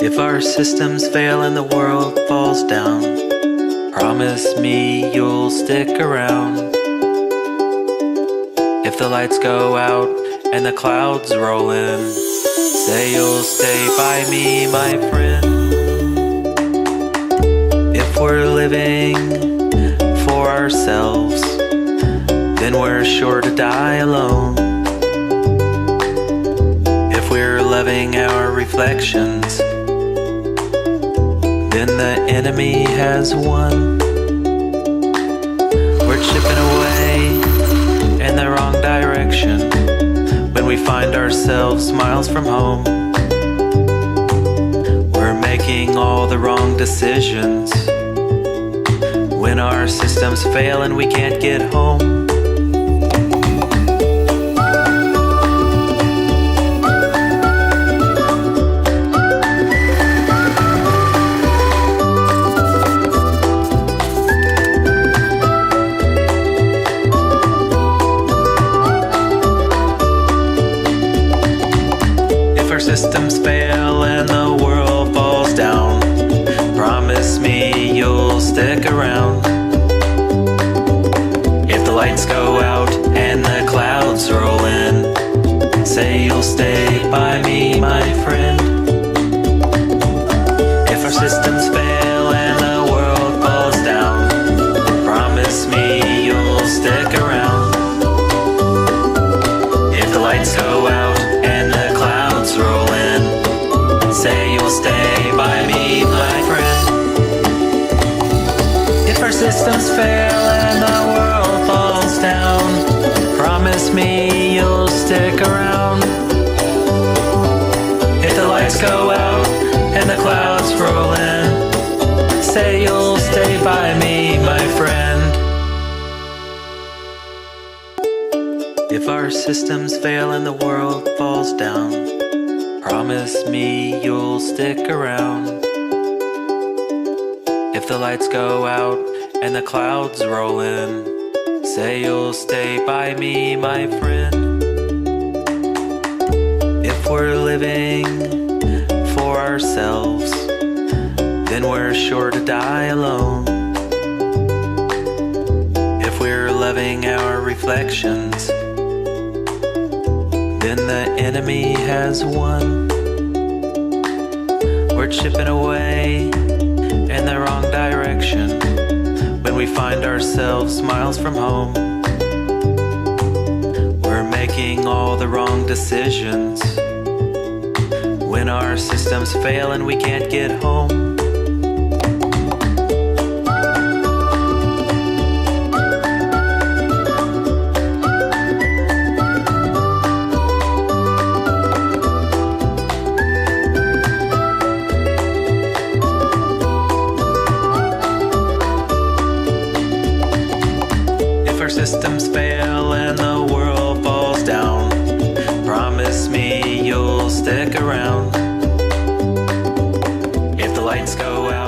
If our systems fail and the world falls down, promise me you'll stick around. If the lights go out and the clouds roll in, say you'll stay by me, my friend. If we're living for ourselves, then we're sure to die alone. If we're loving our reflections, then the enemy has won. We're chipping away in the wrong direction when we find ourselves miles from home. We're making all the wrong decisions when our systems fail and we can't get home. Systems fail and the world falls down, promise me you'll stick around. If the lights go out and the clouds roll in, say you'll stay by me, my friend. If our systems fail and the world falls down, promise me you'll stick around. If the lights go out and the clouds roll in, say you'll stay by me, my friend. If our systems fail and the world falls down, promise me you'll stick around. If the lights go out and the clouds roll in, say you'll stay by me, my friend. If our systems fail and the world falls down, promise me you'll stick around. If the lights go out and the clouds roll in, say you'll stay by me, my friend. If we're living for ourselves, then we're sure to die alone. If we're loving our reflections, then the enemy has won. We're chipping away in the wrong direction when we find ourselves miles from home. We're making all the wrong decisions when our systems fail and we can't get home. Systems fail and the world falls down, promise me you'll stick around. If the lights go out